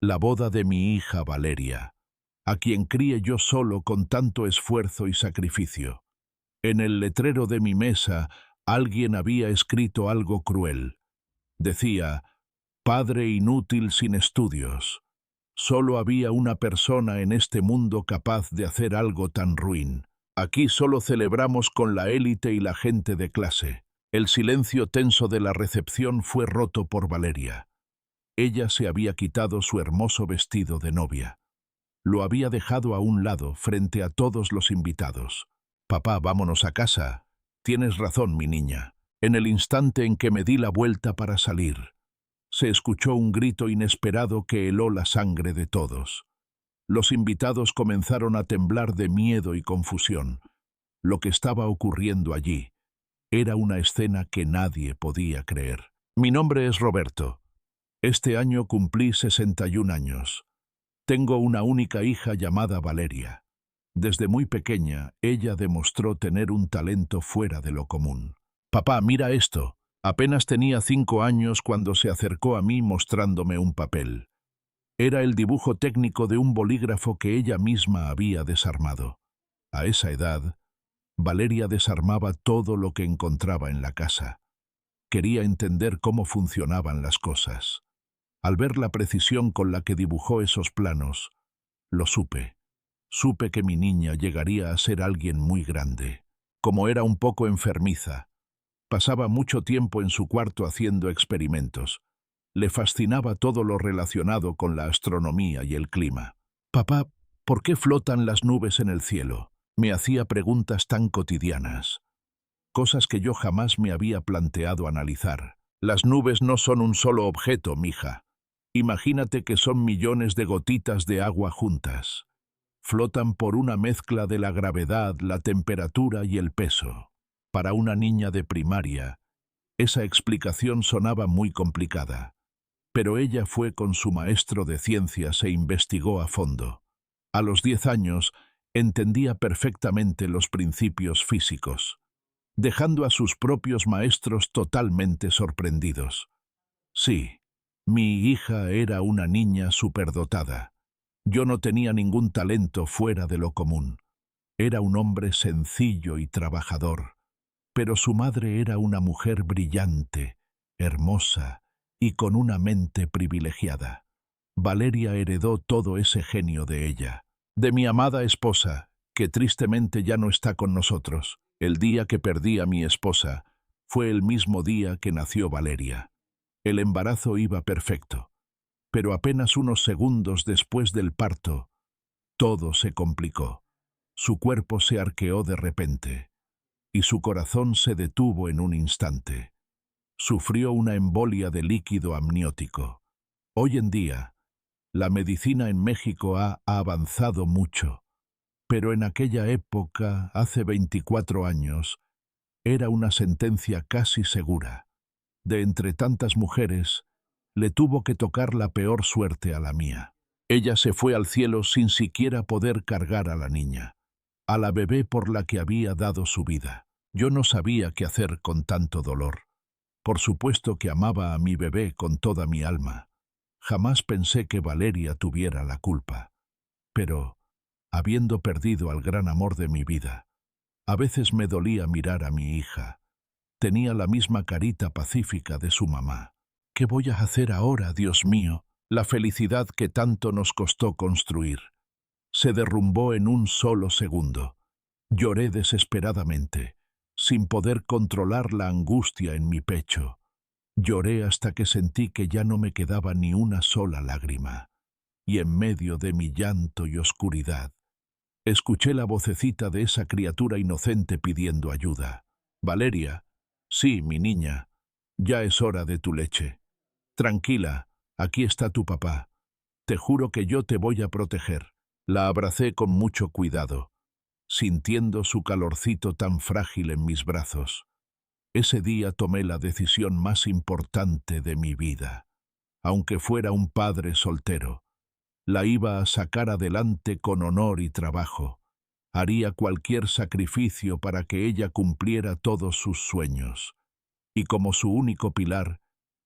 la boda de mi hija Valeria, a quien crié yo solo con tanto esfuerzo y sacrificio. En el letrero de mi mesa alguien había escrito algo cruel. Decía: «Padre inútil sin estudios». Solo había una persona en este mundo capaz de hacer algo tan ruin. Aquí solo celebramos con la élite y la gente de clase. El silencio tenso de la recepción fue roto por Valeria. Ella se había quitado su hermoso vestido de novia. Lo había dejado a un lado, frente a todos los invitados. «Papá, vámonos a casa». «Tienes razón, mi niña». En el instante en que me di la vuelta para salir, se escuchó un grito inesperado que heló la sangre de todos. Los invitados comenzaron a temblar de miedo y confusión. Lo que estaba ocurriendo allí era una escena que nadie podía creer. «Mi nombre es Roberto. Este año cumplí 61 años. Tengo una única hija llamada Valeria. Desde muy pequeña, ella demostró tener un talento fuera de lo común. Papá, mira esto». Apenas tenía 5 años cuando se acercó a mí mostrándome un papel. Era el dibujo técnico de un bolígrafo que ella misma había desarmado. A esa edad, Valeria desarmaba todo lo que encontraba en la casa. Quería entender cómo funcionaban las cosas. Al ver la precisión con la que dibujó esos planos, lo supe. Supe que mi niña llegaría a ser alguien muy grande. Como era un poco enfermiza, pasaba mucho tiempo en su cuarto haciendo experimentos. Le fascinaba todo lo relacionado con la astronomía y el clima. «Papá, ¿por qué flotan las nubes en el cielo?». Me hacía preguntas tan cotidianas, cosas que yo jamás me había planteado analizar. «Las nubes no son un solo objeto, mija. Imagínate que son millones de gotitas de agua juntas. Flotan por una mezcla de la gravedad, la temperatura y el peso». Para una niña de primaria, esa explicación sonaba muy complicada, pero ella fue con su maestro de ciencias e investigó a fondo. A los 10 años, entendía perfectamente los principios físicos, dejando a sus propios maestros totalmente sorprendidos. Sí, mi hija era una niña superdotada. Yo no tenía ningún talento fuera de lo común. Era un hombre sencillo y trabajador. Pero su madre era una mujer brillante, hermosa y con una mente privilegiada. Valeria heredó todo ese genio de ella, de mi amada esposa, que tristemente ya no está con nosotros. El día que perdí a mi esposa fue el mismo día que nació Valeria. El embarazo iba perfecto, pero apenas unos segundos después del parto, todo se complicó. Su cuerpo se arqueó de repente y su corazón se detuvo en un instante. Sufrió una embolia de líquido amniótico. Hoy en día, la medicina en México ha avanzado mucho, pero en aquella época, hace 24 años, era una sentencia casi segura. De entre tantas mujeres, le tuvo que tocar la peor suerte a la mía. Ella se fue al cielo sin siquiera poder cargar a la niña, a la bebé por la que había dado su vida. Yo no sabía qué hacer con tanto dolor. Por supuesto que amaba a mi bebé con toda mi alma. Jamás pensé que Valeria tuviera la culpa. Pero, habiendo perdido al gran amor de mi vida, a veces me dolía mirar a mi hija. Tenía la misma carita pacífica de su mamá. ¿Qué voy a hacer ahora, Dios mío? La felicidad que tanto nos costó construir se derrumbó en un solo segundo. Lloré desesperadamente, sin poder controlar la angustia en mi pecho. Lloré hasta que sentí que ya no me quedaba ni una sola lágrima. Y en medio de mi llanto y oscuridad, escuché la vocecita de esa criatura inocente pidiendo ayuda. «Valeria». «Sí, mi niña, ya es hora de tu leche. Tranquila, aquí está tu papá. Te juro que yo te voy a proteger». La abracé con mucho cuidado, sintiendo su calorcito tan frágil en mis brazos. Ese día tomé la decisión más importante de mi vida. Aunque fuera un padre soltero, la iba a sacar adelante con honor y trabajo. Haría cualquier sacrificio para que ella cumpliera todos sus sueños. Y como su único pilar,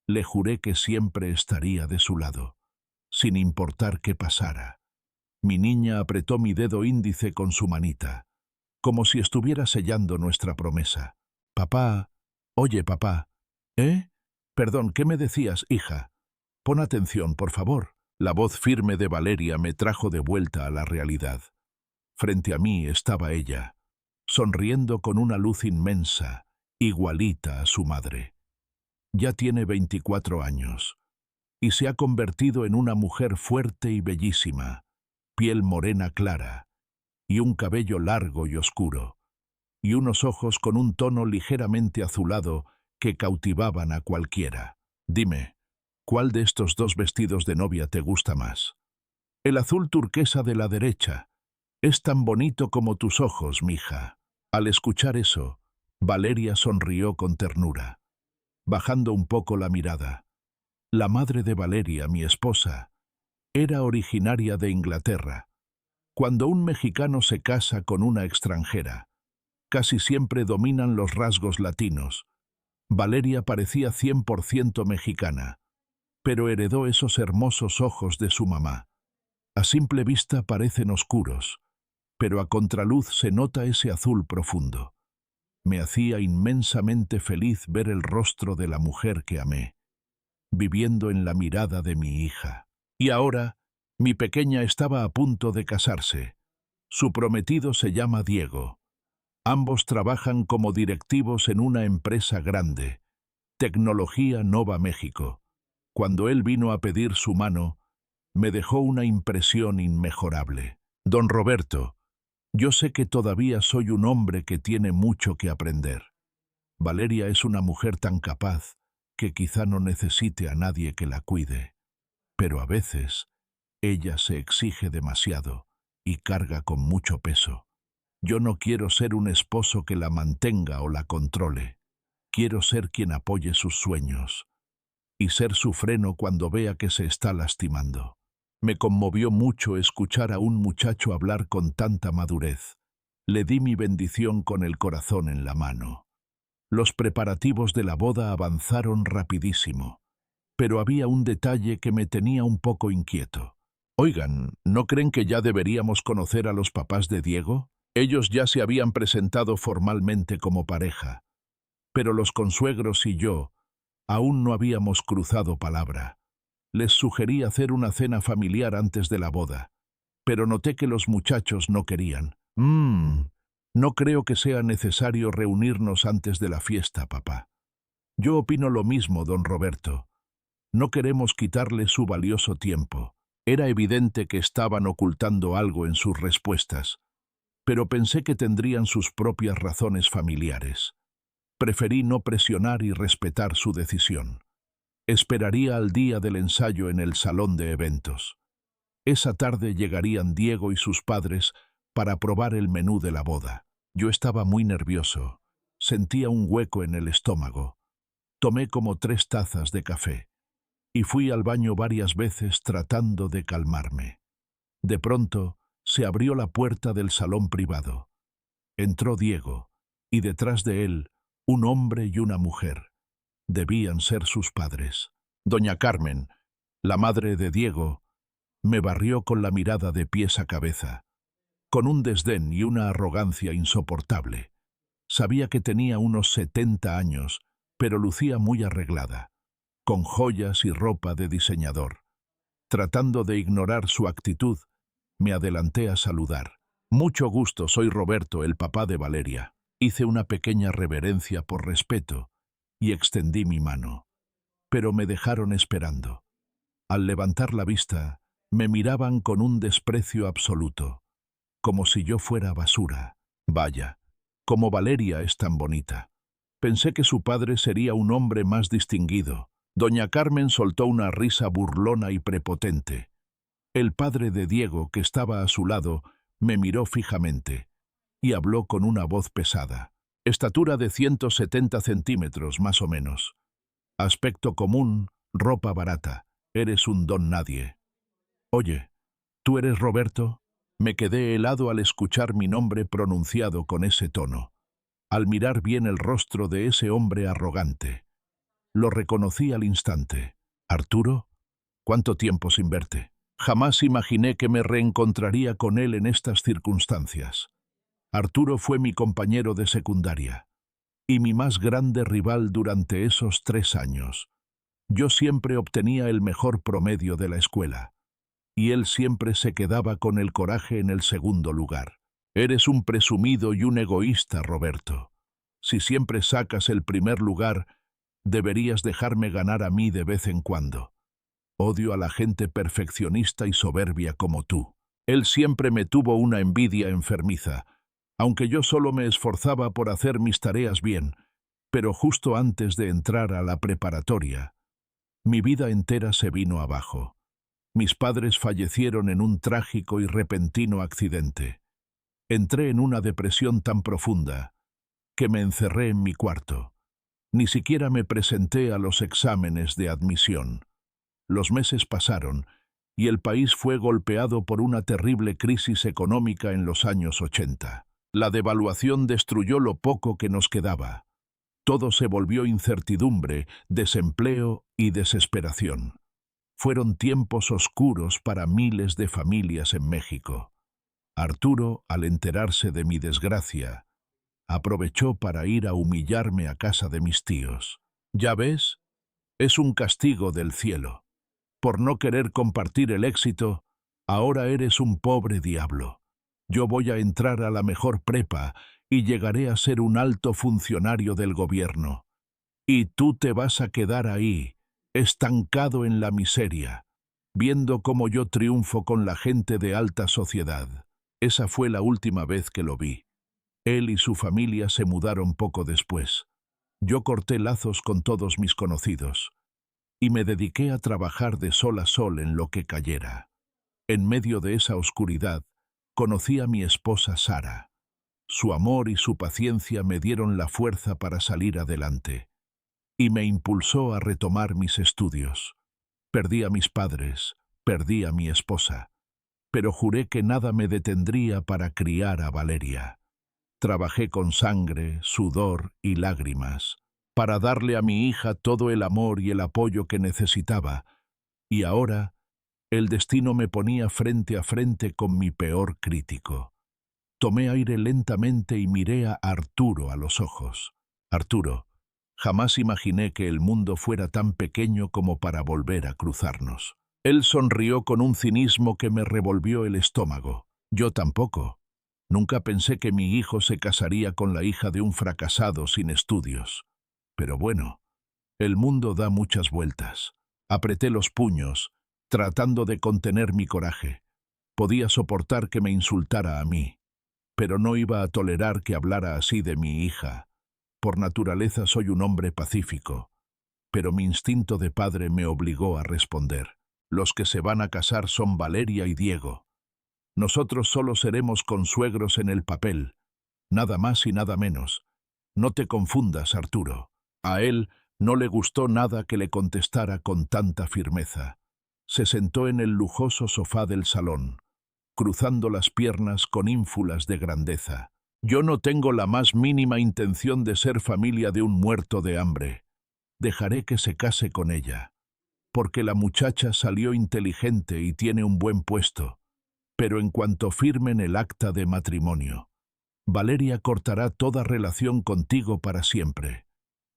le juré que siempre estaría de su lado. sin importar qué pasara. Mi niña apretó mi dedo índice con su manita, como si estuviera sellando nuestra promesa. Papá, oye, papá. ¿Eh? Perdón, ¿qué me decías, hija? Pon atención, por favor. La voz firme de Valeria me trajo de vuelta a la realidad. Frente a mí estaba ella, sonriendo con una luz inmensa, igualita a su madre. Ya tiene 24 años, y se ha convertido en una mujer fuerte y bellísima, piel morena clara, y un cabello largo y oscuro, y unos ojos con un tono ligeramente azulado que cautivaban a cualquiera. Dime, ¿cuál de estos dos vestidos de novia te gusta más? El azul turquesa de la derecha. Es tan bonito como tus ojos, mija. Al escuchar eso, Valeria sonrió con ternura, bajando un poco la mirada. La madre de Valeria, mi esposa, era originaria de Inglaterra. Cuando un mexicano se casa con una extranjera, casi siempre dominan los rasgos latinos. Valeria parecía 100% mexicana, pero heredó esos hermosos ojos de su mamá. A simple vista parecen oscuros, pero a contraluz se nota ese azul profundo. Me hacía inmensamente feliz ver el rostro de la mujer que amé, viviendo en la mirada de mi hija. Y ahora, mi pequeña estaba a punto de casarse. Su prometido se llama Diego. Ambos trabajan como directivos en una empresa grande, Tecnología Nova México. Cuando él vino a pedir su mano, me dejó una impresión inmejorable. Don Roberto, yo sé que todavía soy un hombre que tiene mucho que aprender. Valeria es una mujer tan capaz que quizá no necesite a nadie que la cuide, pero a veces ella se exige demasiado y carga con mucho peso. Yo no quiero ser un esposo que la mantenga o la controle. Quiero ser quien apoye sus sueños y ser su freno cuando vea que se está lastimando. Me conmovió mucho escuchar a un muchacho hablar con tanta madurez. Le di mi bendición con el corazón en la mano. Los preparativos de la boda avanzaron rapidísimo, pero había un detalle que me tenía un poco inquieto. Oigan, ¿no creen que ya deberíamos conocer a los papás de Diego? Ellos ya se habían presentado formalmente como pareja, pero los consuegros y yo aún no habíamos cruzado palabra. Les sugerí hacer una cena familiar antes de la boda, pero noté que los muchachos no querían. No creo que sea necesario reunirnos antes de la fiesta, papá. Yo opino lo mismo, don Roberto. No queremos quitarle su valioso tiempo. Era evidente que estaban ocultando algo en sus respuestas, pero pensé que tendrían sus propias razones familiares. Preferí no presionar y respetar su decisión. Esperaría al día del ensayo en el salón de eventos. Esa tarde llegarían Diego y sus padres para probar el menú de la boda. Yo estaba muy nervioso. Sentía un hueco en el estómago. Tomé como 3 tazas de café y fui al baño varias veces tratando de calmarme. De pronto, se abrió la puerta del salón privado. Entró Diego, y detrás de él, un hombre y una mujer. Debían ser sus padres. Doña Carmen, la madre de Diego, me barrió con la mirada de pies a cabeza, con un desdén y una arrogancia insoportable. Sabía que tenía unos 70 años, pero lucía muy arreglada, con joyas y ropa de diseñador. Tratando de ignorar su actitud, me adelanté a saludar. Mucho gusto, soy Roberto, el papá de Valeria. Hice una pequeña reverencia por respeto y extendí mi mano, pero me dejaron esperando. Al levantar la vista, me miraban con un desprecio absoluto, como si yo fuera basura. Vaya, como Valeria es tan bonita. Pensé que su padre sería un hombre más distinguido. Doña Carmen soltó una risa burlona y prepotente. El padre de Diego, que estaba a su lado, me miró fijamente y habló con una voz pesada. Estatura de 170 centímetros, más o menos. Aspecto común, ropa barata. Eres un don nadie. Oye, ¿tú eres Roberto? Me quedé helado al escuchar mi nombre pronunciado con ese tono, al mirar bien el rostro de ese hombre arrogante. Lo reconocí al instante. ¿Arturo? ¿Cuánto tiempo sin verte? Jamás imaginé que me reencontraría con él en estas circunstancias. Arturo fue mi compañero de secundaria y mi más grande rival durante esos 3 años. Yo siempre obtenía el mejor promedio de la escuela, y él siempre se quedaba con el coraje en el segundo lugar. Eres un presumido y un egoísta, Roberto. Si siempre sacas el primer lugar, deberías dejarme ganar a mí de vez en cuando. Odio a la gente perfeccionista y soberbia como tú. Él siempre me tuvo una envidia enfermiza, aunque yo solo me esforzaba por hacer mis tareas bien, pero justo antes de entrar a la preparatoria, mi vida entera se vino abajo. Mis padres fallecieron en un trágico y repentino accidente. Entré en una depresión tan profunda que me encerré en mi cuarto. Ni siquiera me presenté a los exámenes de admisión. Los meses pasaron y el país fue golpeado por una terrible crisis económica en los años 80. La devaluación destruyó lo poco que nos quedaba. Todo se volvió incertidumbre, desempleo y desesperación. Fueron tiempos oscuros para miles de familias en México. Arturo, al enterarse de mi desgracia, aprovechó para ir a humillarme a casa de mis tíos. ¿Ya ves? Es un castigo del cielo. Por no querer compartir el éxito, ahora eres un pobre diablo. Yo voy a entrar a la mejor prepa y llegaré a ser un alto funcionario del gobierno. Y tú te vas a quedar ahí, estancado en la miseria, viendo cómo yo triunfo con la gente de alta sociedad. Esa fue la última vez que lo vi. Él y su familia se mudaron poco después. Yo corté lazos con todos mis conocidos y me dediqué a trabajar de sol a sol en lo que cayera. En medio de esa oscuridad, conocí a mi esposa Sara. Su amor y su paciencia me dieron la fuerza para salir adelante y me impulsó a retomar mis estudios. Perdí a mis padres, perdí a mi esposa, pero juré que nada me detendría para criar a Valeria. Trabajé con sangre, sudor y lágrimas para darle a mi hija todo el amor y el apoyo que necesitaba, y ahora el destino me ponía frente a frente con mi peor crítico. Tomé aire lentamente y miré a Arturo a los ojos. Arturo, jamás imaginé que el mundo fuera tan pequeño como para volver a cruzarnos. Él sonrió con un cinismo que me revolvió el estómago. Yo tampoco. Nunca pensé que mi hijo se casaría con la hija de un fracasado sin estudios. Pero bueno, el mundo da muchas vueltas. Apreté los puños, tratando de contener mi coraje. Podía soportar que me insultara a mí, pero no iba a tolerar que hablara así de mi hija. Por naturaleza soy un hombre pacífico, pero mi instinto de padre me obligó a responder. Los que se van a casar son Valeria y Diego. Nosotros solo seremos consuegros en el papel, nada más y nada menos. No te confundas, Arturo. A él no le gustó nada que le contestara con tanta firmeza. Se sentó en el lujoso sofá del salón, cruzando las piernas con ínfulas de grandeza. Yo no tengo la más mínima intención de ser familia de un muerto de hambre. Dejaré que se case con ella, porque la muchacha salió inteligente y tiene un buen puesto. Pero en cuanto firmen el acta de matrimonio, Valeria cortará toda relación contigo para siempre.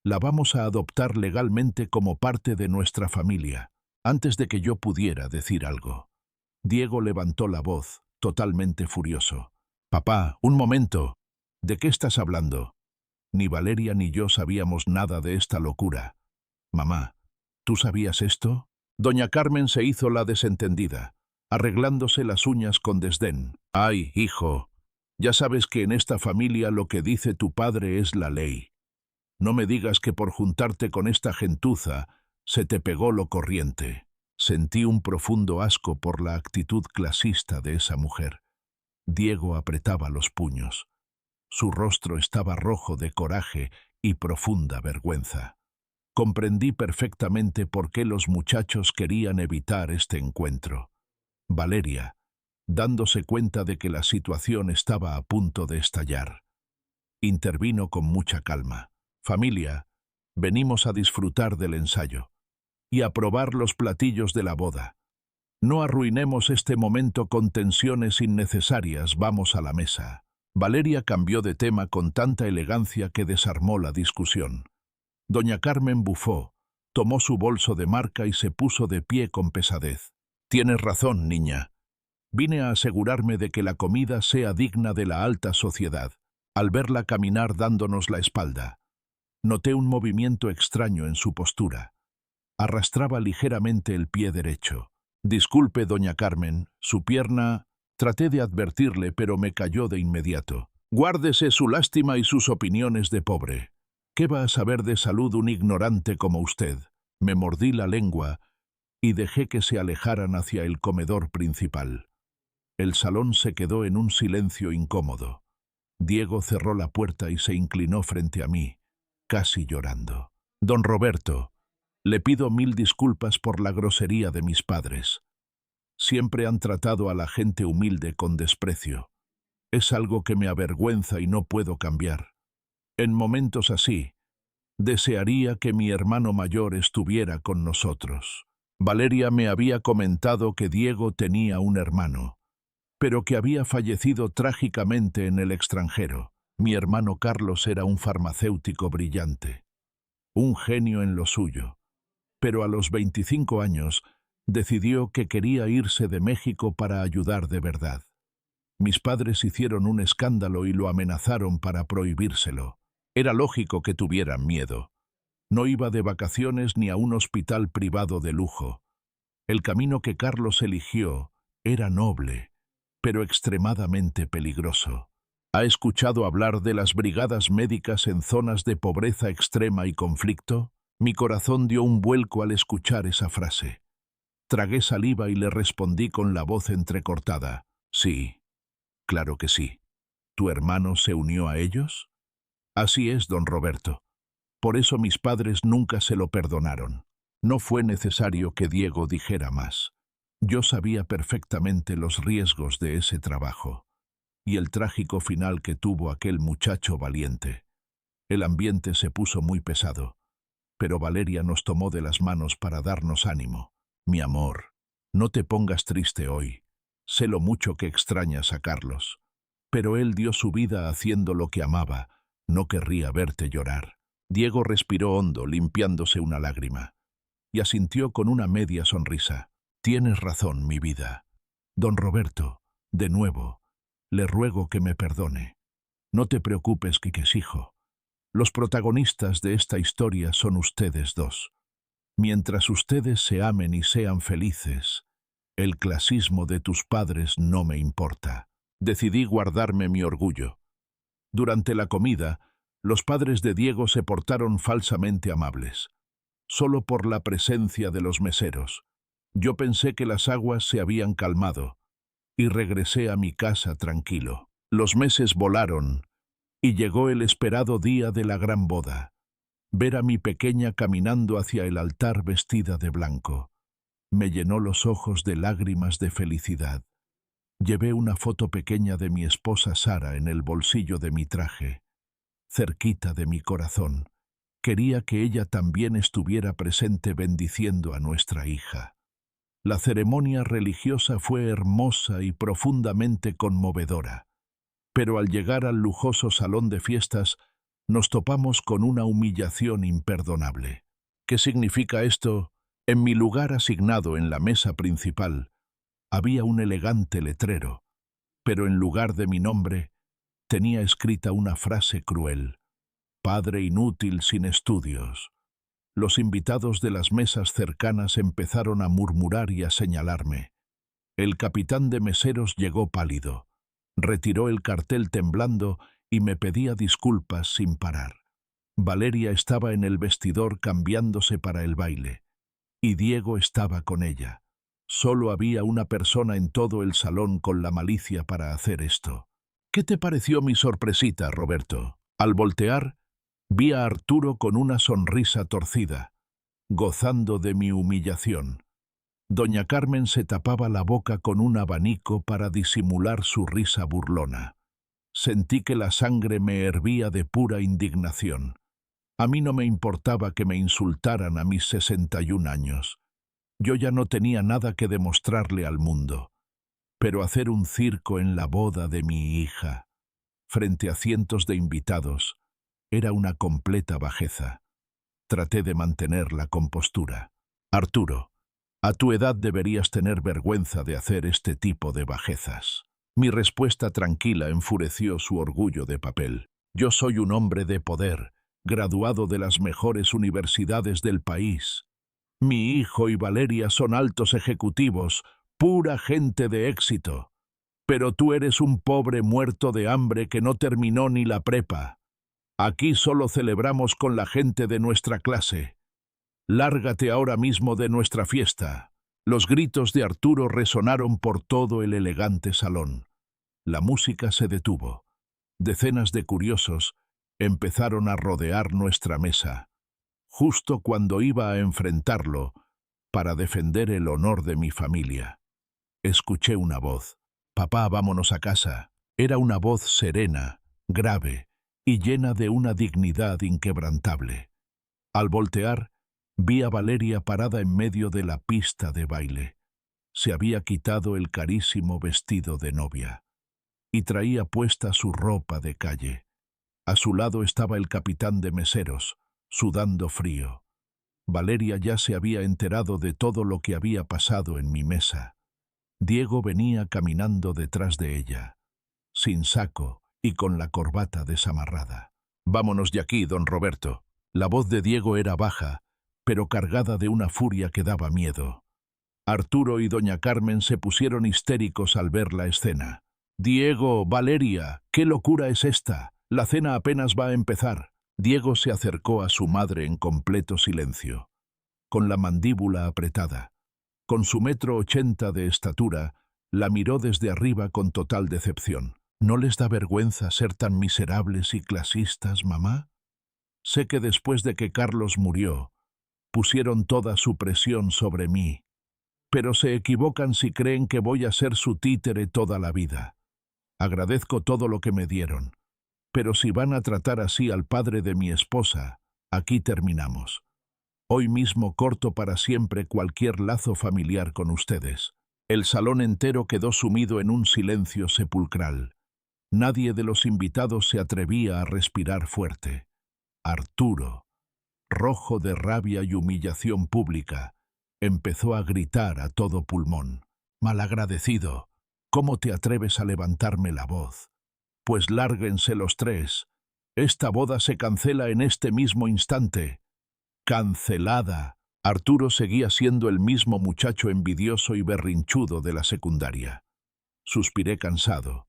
La vamos a adoptar legalmente como parte de nuestra familia. Antes de que yo pudiera decir algo, Diego levantó la voz, totalmente furioso. «Papá, un momento. ¿De qué estás hablando? Ni Valeria ni yo sabíamos nada de esta locura. Mamá, ¿tú sabías esto?» Doña Carmen se hizo la desentendida, arreglándose las uñas con desdén. «Ay, hijo, ya sabes que en esta familia lo que dice tu padre es la ley. No me digas que por juntarte con esta gentuza se te pegó lo corriente». Sentí un profundo asco por la actitud clasista de esa mujer. Diego apretaba los puños. Su rostro estaba rojo de coraje y profunda vergüenza. Comprendí perfectamente por qué los muchachos querían evitar este encuentro. Valeria, dándose cuenta de que la situación estaba a punto de estallar, intervino con mucha calma. «Familia, venimos a disfrutar del ensayo y a probar los platillos de la boda. No arruinemos este momento con tensiones innecesarias, vamos a la mesa. Valeria cambió de tema con tanta elegancia que desarmó la discusión. Doña Carmen bufó, tomó su bolso de marca y se puso de pie con pesadez. Tienes razón, niña. Vine a asegurarme de que la comida sea digna de la alta sociedad. Al verla caminar dándonos la espalda, noté un movimiento extraño en su postura. Arrastraba ligeramente el pie derecho. Disculpe, doña Carmen, su pierna... Traté de advertirle, pero me calló de inmediato. Guárdese su lástima y sus opiniones de pobre. ¿Qué va a saber de salud un ignorante como usted? Me mordí la lengua y dejé que se alejaran hacia el comedor principal. El salón se quedó en un silencio incómodo. Diego cerró la puerta y se inclinó frente a mí, casi llorando. Don Roberto, le pido 1000 disculpas por la grosería de mis padres. Siempre han tratado a la gente humilde con desprecio. Es algo que me avergüenza y no puedo cambiar. En momentos así, desearía que mi hermano mayor estuviera con nosotros. Valeria me había comentado que Diego tenía un hermano, pero que había fallecido trágicamente en el extranjero. Mi hermano Carlos era un farmacéutico brillante, un genio en lo suyo, pero a los 25 años decidió que quería irse de México para ayudar de verdad. Mis padres hicieron un escándalo y lo amenazaron para prohibírselo. Era lógico que tuvieran miedo. No iba de vacaciones ni a un hospital privado de lujo. El camino que Carlos eligió era noble, pero extremadamente peligroso. ¿Ha escuchado hablar de las brigadas médicas en zonas de pobreza extrema y conflicto? Mi corazón dio un vuelco al escuchar esa frase. Tragué saliva y le respondí con la voz entrecortada. Sí, claro que sí. ¿Tu hermano se unió a ellos? Así es, don Roberto. Por eso mis padres nunca se lo perdonaron. No fue necesario que Diego dijera más. Yo sabía perfectamente los riesgos de ese trabajo y el trágico final que tuvo aquel muchacho valiente. El ambiente se puso muy pesado, pero Valeria nos tomó de las manos para darnos ánimo. Mi amor, no te pongas triste hoy. Sé lo mucho que extrañas a Carlos, pero él dio su vida haciendo lo que amaba. No querría verte llorar. Diego respiró hondo, limpiándose una lágrima, y asintió con una media sonrisa. Tienes razón, mi vida. Don Roberto, de nuevo, le ruego que me perdone. No te preocupes, Quiquesijo. Los protagonistas de esta historia son ustedes dos. Mientras ustedes se amen y sean felices, el clasismo de tus padres no me importa. Decidí guardarme mi orgullo. Durante la comida, los padres de Diego se portaron falsamente amables. Solo por la presencia de los meseros. Yo pensé que las aguas se habían calmado y regresé a mi casa tranquilo. Los meses volaron y llegó el esperado día de la gran boda. Ver a mi pequeña caminando hacia el altar vestida de blanco me llenó los ojos de lágrimas de felicidad. Llevé una foto pequeña de mi esposa Sara en el bolsillo de mi traje, cerquita de mi corazón. Quería que ella también estuviera presente bendiciendo a nuestra hija. La ceremonia religiosa fue hermosa y profundamente conmovedora, pero al llegar al lujoso salón de fiestas nos topamos con una humillación imperdonable. ¿Qué significa esto? En mi lugar asignado en la mesa principal había un elegante letrero, pero en lugar de mi nombre tenía escrita una frase cruel: padre inútil sin estudios. Los invitados de las mesas cercanas empezaron a murmurar y a señalarme. El capitán de meseros llegó pálido, retiró el cartel temblando y me pedía disculpas sin parar. Valeria estaba en el vestidor cambiándose para el baile, y Diego estaba con ella. Solo había una persona en todo el salón con la malicia para hacer esto. ¿Qué te pareció mi sorpresita, Roberto? Al voltear, vi a Arturo con una sonrisa torcida, gozando de mi humillación. Doña Carmen se tapaba la boca con un abanico para disimular su risa burlona. Sentí que la sangre me hervía de pura indignación. A mí no me importaba que me insultaran a mis 61 años. Yo ya no tenía nada que demostrarle al mundo, pero hacer un circo en la boda de mi hija, frente a cientos de invitados, era una completa bajeza. Traté de mantener la compostura. Arturo, a tu edad deberías tener vergüenza de hacer este tipo de bajezas. Mi respuesta tranquila enfureció su orgullo de papel. Yo soy un hombre de poder, graduado de las mejores universidades del país. Mi hijo y Valeria son altos ejecutivos, pura gente de éxito. Pero tú eres un pobre muerto de hambre que no terminó ni la prepa. Aquí solo celebramos con la gente de nuestra clase. Lárgate ahora mismo de nuestra fiesta. Los gritos de Arturo resonaron por todo el elegante salón. La música se detuvo. Decenas de curiosos empezaron a rodear nuestra mesa, justo cuando iba a enfrentarlo para defender el honor de mi familia. Escuché una voz. «Papá, vámonos a casa». Era una voz serena, grave y llena de una dignidad inquebrantable. Al voltear, vi a Valeria parada en medio de la pista de baile. Se había quitado el carísimo vestido de novia y traía puesta su ropa de calle. A su lado estaba el capitán de meseros, sudando frío. Valeria ya se había enterado de todo lo que había pasado en mi mesa. Diego venía caminando detrás de ella, sin saco y con la corbata desamarrada. «Vámonos de aquí, don Roberto». La voz de Diego era baja, pero cargada de una furia que daba miedo. Arturo y doña Carmen se pusieron histéricos al ver la escena. «Diego, Valeria, ¿qué locura es esta? La cena apenas va a empezar». Diego se acercó a su madre en completo silencio, con la mandíbula apretada. Con su 1,80 m de estatura, la miró desde arriba con total decepción. «¿No les da vergüenza ser tan miserables y clasistas, mamá? Sé que después de que Carlos murió, pusieron toda su presión sobre mí, pero se equivocan si creen que voy a ser su títere toda la vida. Agradezco todo lo que me dieron, pero si van a tratar así al padre de mi esposa, aquí terminamos. Hoy mismo corto para siempre cualquier lazo familiar con ustedes». El salón entero quedó sumido en un silencio sepulcral. Nadie de los invitados se atrevía a respirar fuerte. Arturo, rojo de rabia y humillación pública, empezó a gritar a todo pulmón. «Malagradecido, ¿cómo te atreves a levantarme la voz? Pues lárguense los tres. Esta boda se cancela en este mismo instante». «¡Cancelada!». Arturo seguía siendo el mismo muchacho envidioso y berrinchudo de la secundaria. Suspiré cansado.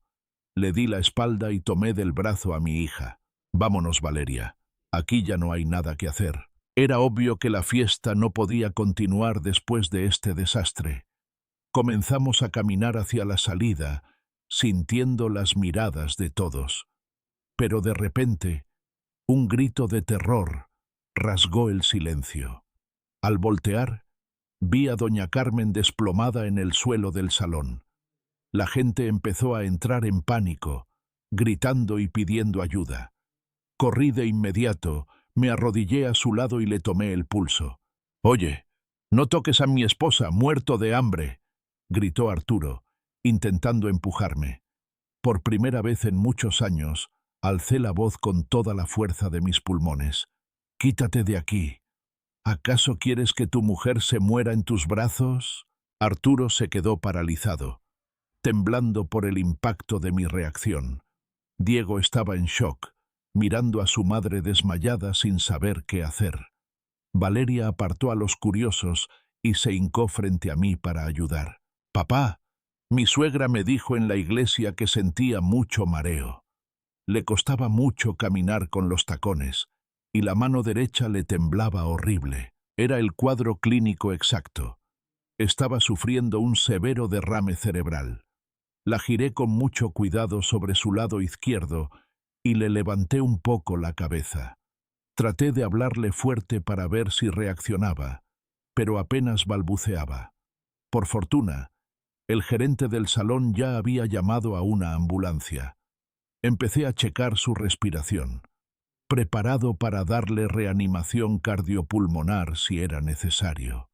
Le di la espalda y tomé del brazo a mi hija. «Vámonos, Valeria. Aquí ya no hay nada que hacer». Era obvio que la fiesta no podía continuar después de este desastre. Comenzamos a caminar hacia la salida, sintiendo las miradas de todos. Pero de repente, un grito de terror rasgó el silencio. Al voltear, vi a doña Carmen desplomada en el suelo del salón. La gente empezó a entrar en pánico, gritando y pidiendo ayuda. Corrí de inmediato, me arrodillé a su lado y le tomé el pulso. «Oye, no toques a mi esposa, muerto de hambre», gritó Arturo, intentando empujarme. Por primera vez en muchos años, alcé la voz con toda la fuerza de mis pulmones. «Quítate de aquí. ¿Acaso quieres que tu mujer se muera en tus brazos?». Arturo se quedó paralizado, temblando por el impacto de mi reacción. Diego estaba en shock, mirando a su madre desmayada sin saber qué hacer. Valeria apartó a los curiosos y se hincó frente a mí para ayudar. «Papá, mi suegra me dijo en la iglesia que sentía mucho mareo. Le costaba mucho caminar con los tacones, y la mano derecha le temblaba horrible. Era el cuadro clínico exacto. Estaba sufriendo un severo derrame cerebral. La giré con mucho cuidado sobre su lado izquierdo y le levanté un poco la cabeza. Traté de hablarle fuerte para ver si reaccionaba, pero apenas balbuceaba. Por fortuna, el gerente del salón ya había llamado a una ambulancia. Empecé a checar su respiración, preparado para darle reanimación cardiopulmonar si era necesario.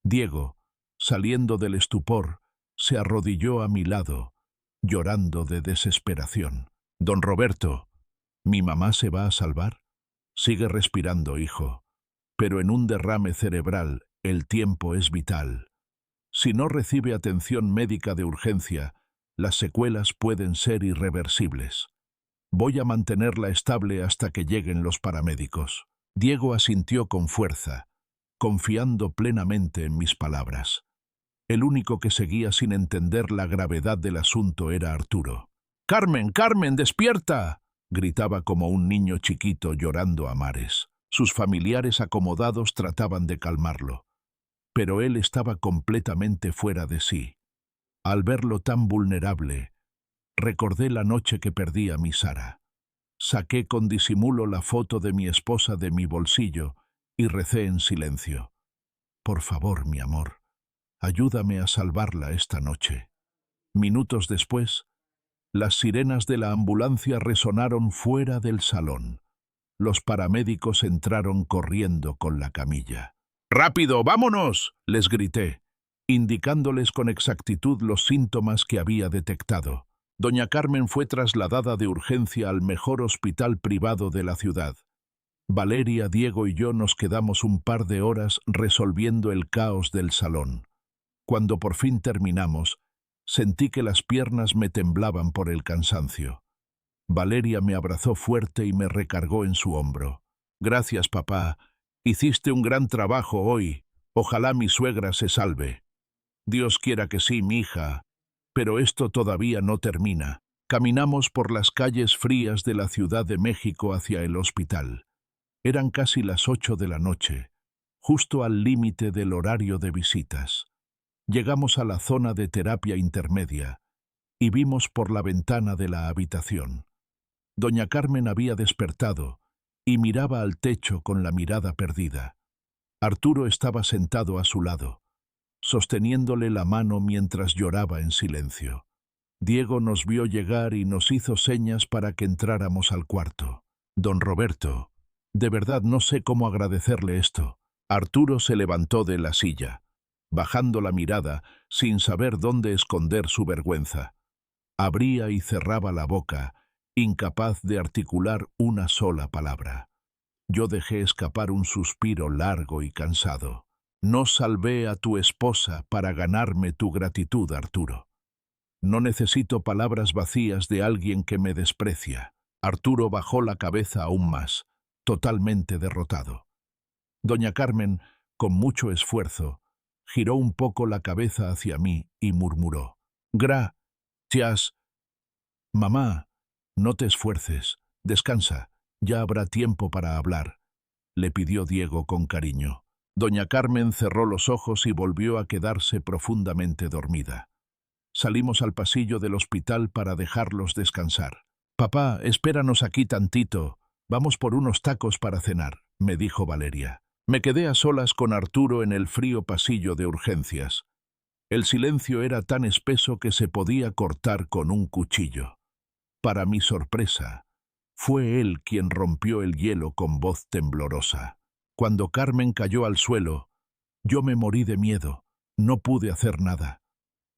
Diego, saliendo del estupor, se arrodilló a mi lado, llorando de desesperación. «Don Roberto, ¿mi mamá se va a salvar? Sigue respirando, hijo, pero en un derrame cerebral el tiempo es vital. Si no recibe atención médica de urgencia, las secuelas pueden ser irreversibles. Voy a mantenerla estable hasta que lleguen los paramédicos». Diego asintió con fuerza, confiando plenamente en mis palabras. El único que seguía sin entender la gravedad del asunto era Arturo. «¡Carmen, Carmen, despierta!», gritaba como un niño chiquito llorando a mares. Sus familiares acomodados trataban de calmarlo, pero él estaba completamente fuera de sí. Al verlo tan vulnerable, recordé la noche que perdí a mi Sara. Saqué con disimulo la foto de mi esposa de mi bolsillo y recé en silencio. «Por favor, mi amor, ayúdame a salvarla esta noche». Minutos después, las sirenas de la ambulancia resonaron fuera del salón. Los paramédicos entraron corriendo con la camilla. «¡Rápido, vámonos!», les grité, indicándoles con exactitud los síntomas que había detectado. Doña Carmen fue trasladada de urgencia al mejor hospital privado de la ciudad. Valeria, Diego y yo nos quedamos un par de horas resolviendo el caos del salón. Cuando por fin terminamos, sentí que las piernas me temblaban por el cansancio. Valeria me abrazó fuerte y me recargó en su hombro. «Gracias, papá. Hiciste un gran trabajo hoy. Ojalá mi suegra se salve». «Dios quiera que sí, mi hija. Pero esto todavía no termina». Caminamos por las calles frías de la Ciudad de México hacia el hospital. Eran casi las 8 de la noche, justo al límite del horario de visitas. Llegamos a la zona de terapia intermedia y vimos por la ventana de la habitación. Doña Carmen había despertado y miraba al techo con la mirada perdida. Arturo estaba sentado a su lado, sosteniéndole la mano mientras lloraba en silencio. Diego nos vio llegar y nos hizo señas para que entráramos al cuarto. «Don Roberto, de verdad no sé cómo agradecerle esto». Arturo se levantó de la silla, bajando la mirada sin saber dónde esconder su vergüenza. Abría y cerraba la boca, incapaz de articular una sola palabra. Yo dejé escapar un suspiro largo y cansado. «No salvé a tu esposa para ganarme tu gratitud, Arturo. No necesito palabras vacías de alguien que me desprecia». Arturo bajó la cabeza aún más, totalmente derrotado. Doña Carmen, con mucho esfuerzo, giró un poco la cabeza hacia mí y murmuró: «Gracias. Mamá, no te esfuerces, descansa, ya habrá tiempo para hablar», le pidió Diego con cariño. Doña Carmen cerró los ojos y volvió a quedarse profundamente dormida. Salimos al pasillo del hospital para dejarlos descansar. «Papá, espéranos aquí tantito. Vamos por unos tacos para cenar», me dijo Valeria. Me quedé a solas con Arturo en el frío pasillo de urgencias. El silencio era tan espeso que se podía cortar con un cuchillo. Para mi sorpresa, fue él quien rompió el hielo con voz temblorosa. Cuando Carmen cayó al suelo, yo me morí de miedo. No pude hacer nada.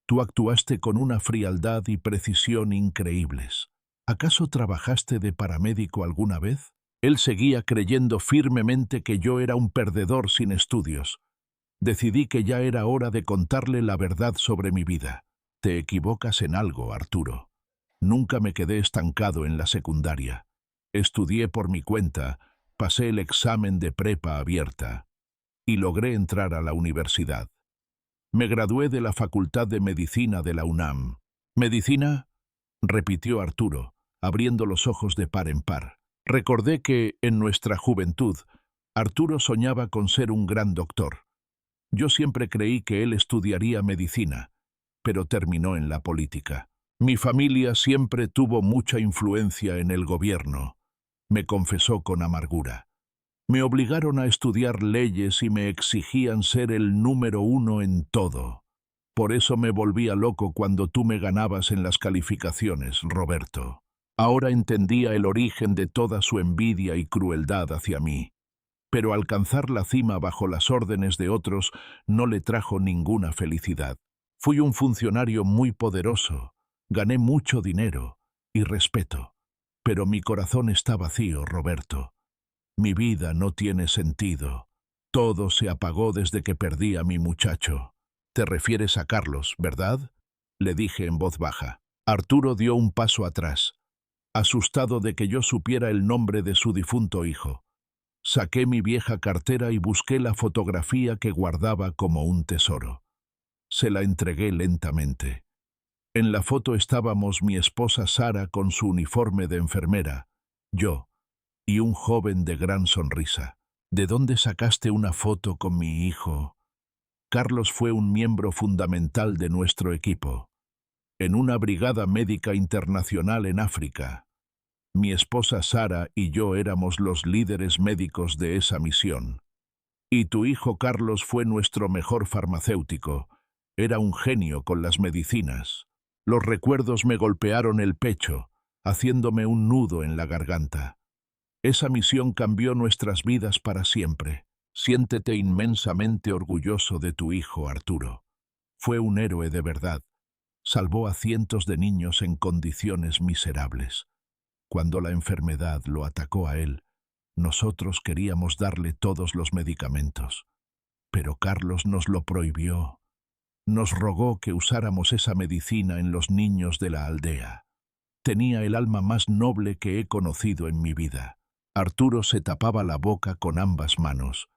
Tú actuaste con una frialdad y precisión increíbles. ¿Acaso trabajaste de paramédico alguna vez? Él seguía creyendo firmemente que yo era un perdedor sin estudios. Decidí que ya era hora de contarle la verdad sobre mi vida. Te equivocas en algo, Arturo. Nunca me quedé estancado en la secundaria. Estudié por mi cuenta, pasé el examen de prepa abierta y logré entrar a la universidad. Me gradué de la Facultad de Medicina de la UNAM. «¿Medicina?», repitió Arturo, abriendo los ojos de par en par. Recordé que, en nuestra juventud, Arturo soñaba con ser un gran doctor. Yo siempre creí que él estudiaría medicina, pero terminó en la política. «Mi familia siempre tuvo mucha influencia en el gobierno», me confesó con amargura. «Me obligaron a estudiar leyes y me exigían ser el número 1 en todo. Por eso me volvía loco cuando tú me ganabas en las calificaciones, Roberto». Ahora entendía el origen de toda su envidia y crueldad hacia mí. pero alcanzar la cima bajo las órdenes de otros no le trajo ninguna felicidad. Fui un funcionario muy poderoso, gané mucho dinero y respeto, pero mi corazón está vacío, Roberto. Mi vida no tiene sentido. Todo se apagó desde que perdí a mi muchacho. Te refieres a Carlos, ¿verdad? Le dije en voz baja. Arturo dio un paso atrás, asustado de que yo supiera el nombre de su difunto hijo. Saqué mi vieja cartera y busqué la fotografía que guardaba como un tesoro. Se la entregué lentamente. En la foto estábamos mi esposa Sara con su uniforme de enfermera, yo y un joven de gran sonrisa. ¿De dónde sacaste una foto con mi hijo? Carlos fue un miembro fundamental de nuestro equipo. En una brigada médica internacional en África. Mi esposa Sara y yo éramos los líderes médicos de esa misión. Y tu hijo Carlos fue nuestro mejor farmacéutico. Era un genio con las medicinas. Los recuerdos me golpearon el pecho, haciéndome un nudo en la garganta. Esa misión cambió nuestras vidas para siempre. Siéntete inmensamente orgulloso de tu hijo, Arturo. Fue un héroe de verdad. Salvó a cientos de niños en condiciones miserables. Cuando la enfermedad lo atacó a él, nosotros queríamos darle todos los medicamentos. Pero Carlos nos lo prohibió. Nos rogó que usáramos esa medicina en los niños de la aldea. Tenía el alma más noble que he conocido en mi vida. Arturo se tapaba la boca con ambas manos,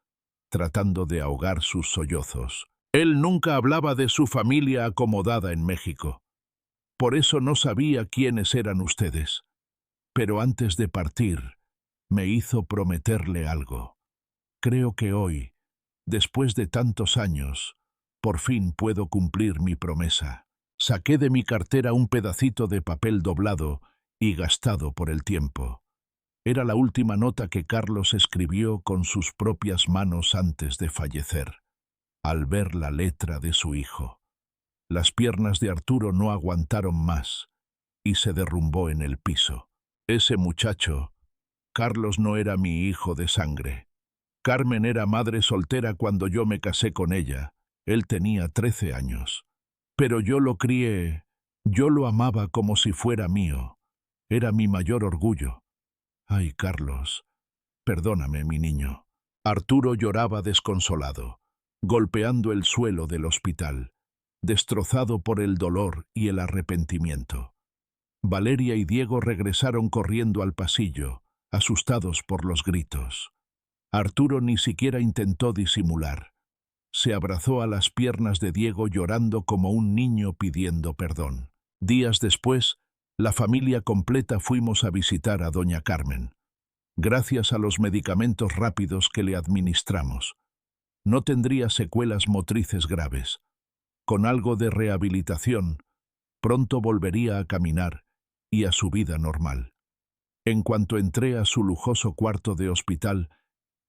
tratando de ahogar sus sollozos. Él nunca hablaba de su familia acomodada en México. Por eso no sabía quiénes eran ustedes. Pero antes de partir, me hizo prometerle algo. Creo que hoy, después de tantos años, por fin puedo cumplir mi promesa. Saqué de mi cartera un pedacito de papel doblado y gastado por el tiempo. Era la última nota que Carlos escribió con sus propias manos antes de fallecer. Al ver la letra de su hijo, las piernas de Arturo no aguantaron más y se derrumbó en el piso. Ese muchacho, Carlos, no era mi hijo de sangre. Carmen era madre soltera cuando yo me casé con ella. Él tenía 13 años. Pero yo lo crié, yo lo amaba como si fuera mío. Era mi mayor orgullo. Ay, Carlos, perdóname, mi niño. Arturo lloraba desconsolado, golpeando el suelo del hospital, destrozado por el dolor y el arrepentimiento. Valeria y Diego regresaron corriendo al pasillo, asustados por los gritos. Arturo ni siquiera intentó disimular. Se abrazó a las piernas de Diego llorando como un niño pidiendo perdón. Días después, la familia completa fuimos a visitar a doña Carmen. Gracias a los medicamentos rápidos que le administramos, no tendría secuelas motrices graves. Con algo de rehabilitación, pronto volvería a caminar y a su vida normal. En cuanto entré a su lujoso cuarto de hospital,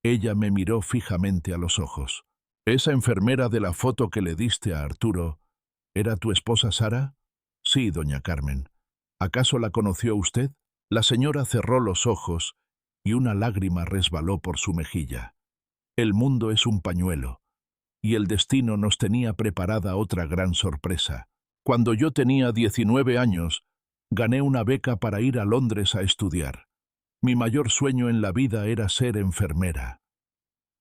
ella me miró fijamente a los ojos. ¿Esa enfermera de la foto que le diste a Arturo era tu esposa Sara? Sí, doña Carmen. ¿Acaso la conoció usted? La señora cerró los ojos y una lágrima resbaló por su mejilla. El mundo es un pañuelo, y el destino nos tenía preparada otra gran sorpresa. Cuando yo tenía 19 años, gané una beca para ir a Londres a estudiar. Mi mayor sueño en la vida era ser enfermera.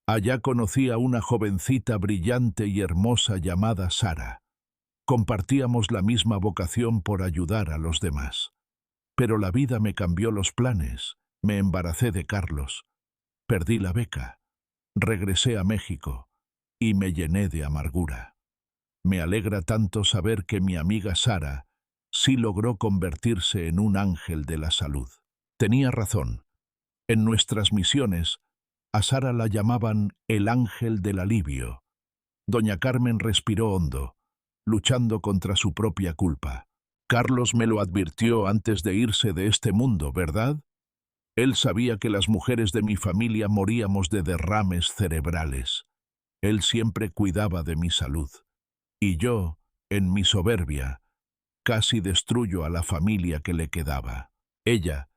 Allá conocí a una jovencita brillante y hermosa llamada Sara. Compartíamos la misma vocación por ayudar a los demás. Pero la vida me cambió los planes. Me embaracé de Carlos. Perdí la beca. Regresé a México y me llené de amargura. Me alegra tanto saber que mi amiga Sara sí logró convertirse en un ángel de la salud. Tenía razón. En nuestras misiones, a Sara la llamaban el ángel del alivio. Doña Carmen respiró hondo, luchando contra su propia culpa. Carlos me lo advirtió antes de irse de este mundo, ¿verdad? Él sabía que las mujeres de mi familia moríamos de derrames cerebrales. Él siempre cuidaba de mi salud. Y yo, en mi soberbia, casi destruyo a la familia que le quedaba. Ella,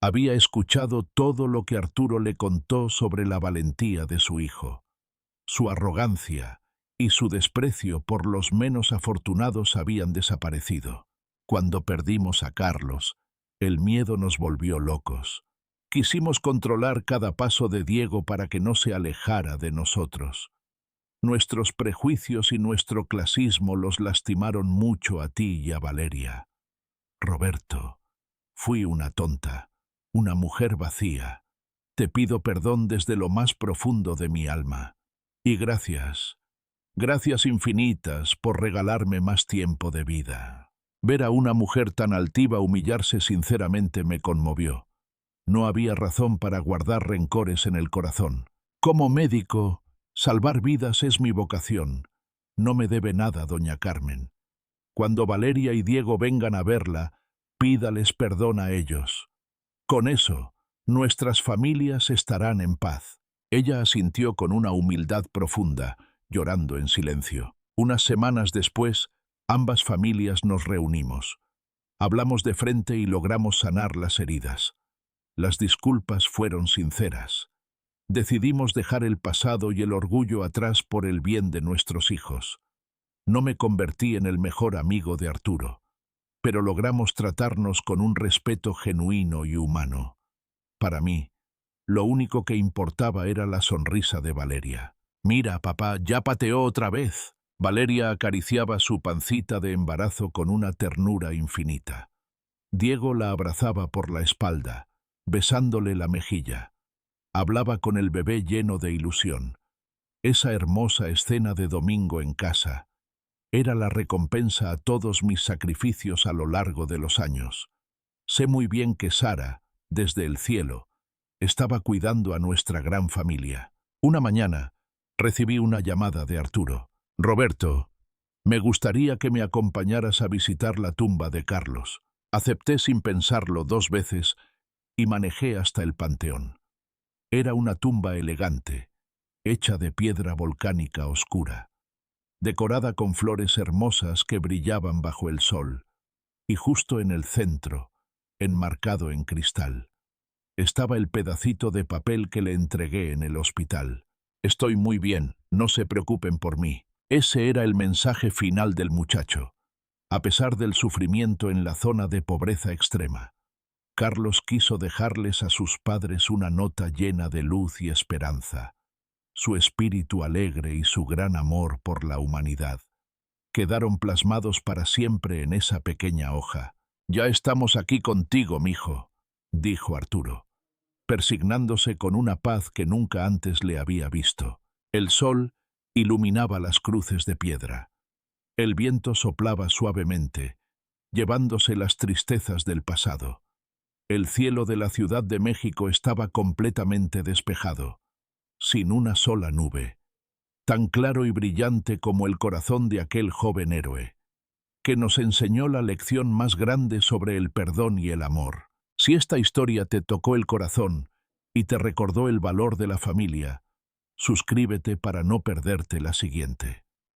Había escuchado todo lo que Arturo le contó sobre la valentía de su hijo. Su arrogancia y su desprecio por los menos afortunados habían desaparecido. Cuando perdimos a Carlos, el miedo nos volvió locos. Quisimos controlar cada paso de Diego para que no se alejara de nosotros. Nuestros prejuicios y nuestro clasismo los lastimaron mucho a ti y a Valeria. Roberto, fui una tonta, una mujer vacía. Te pido perdón desde lo más profundo de mi alma. Y gracias, gracias infinitas por regalarme más tiempo de vida. Ver a una mujer tan altiva humillarse sinceramente me conmovió. No había razón para guardar rencores en el corazón. Como médico, salvar vidas es mi vocación. No me debe nada, doña Carmen. Cuando Valeria y Diego vengan a verla, pídales perdón a ellos. Con eso, nuestras familias estarán en paz. Ella asintió con una humildad profunda, llorando en silencio. Unas semanas después, ambas familias nos reunimos. Hablamos de frente y logramos sanar las heridas. Las disculpas fueron sinceras. Decidimos dejar el pasado y el orgullo atrás por el bien de nuestros hijos. No me convertí en el mejor amigo de Arturo, pero logramos tratarnos con un respeto genuino y humano. Para mí, lo único que importaba era la sonrisa de Valeria. «Mira, papá, ya pateó otra vez». Valeria acariciaba su pancita de embarazo con una ternura infinita. Diego la abrazaba por la espalda, besándole la mejilla. Hablaba con el bebé lleno de ilusión. Esa hermosa escena de domingo en casa era la recompensa a todos mis sacrificios a lo largo de los años. Sé muy bien que Sara, desde el cielo, estaba cuidando a nuestra gran familia. Una mañana, recibí una llamada de Arturo. «Roberto, me gustaría que me acompañaras a visitar la tumba de Carlos». Acepté sin pensarlo 2 veces y manejé hasta el panteón. Era una tumba elegante, hecha de piedra volcánica oscura, decorada con flores hermosas que brillaban bajo el sol, y justo en el centro, enmarcado en cristal, estaba el pedacito de papel que le entregué en el hospital. «Estoy muy bien, no se preocupen por mí». Ese era el mensaje final del muchacho. A pesar del sufrimiento en la zona de pobreza extrema, Carlos quiso dejarles a sus padres una nota llena de luz y esperanza. Su espíritu alegre y su gran amor por la humanidad quedaron plasmados para siempre en esa pequeña hoja. «Ya estamos aquí contigo, mijo», dijo Arturo, persignándose con una paz que nunca antes le había visto. El sol iluminaba las cruces de piedra. El viento soplaba suavemente, llevándose las tristezas del pasado. El cielo de la Ciudad de México estaba completamente despejado, sin una sola nube, tan claro y brillante como el corazón de aquel joven héroe, que nos enseñó la lección más grande sobre el perdón y el amor. Si esta historia te tocó el corazón y te recordó el valor de la familia, suscríbete para no perderte la siguiente.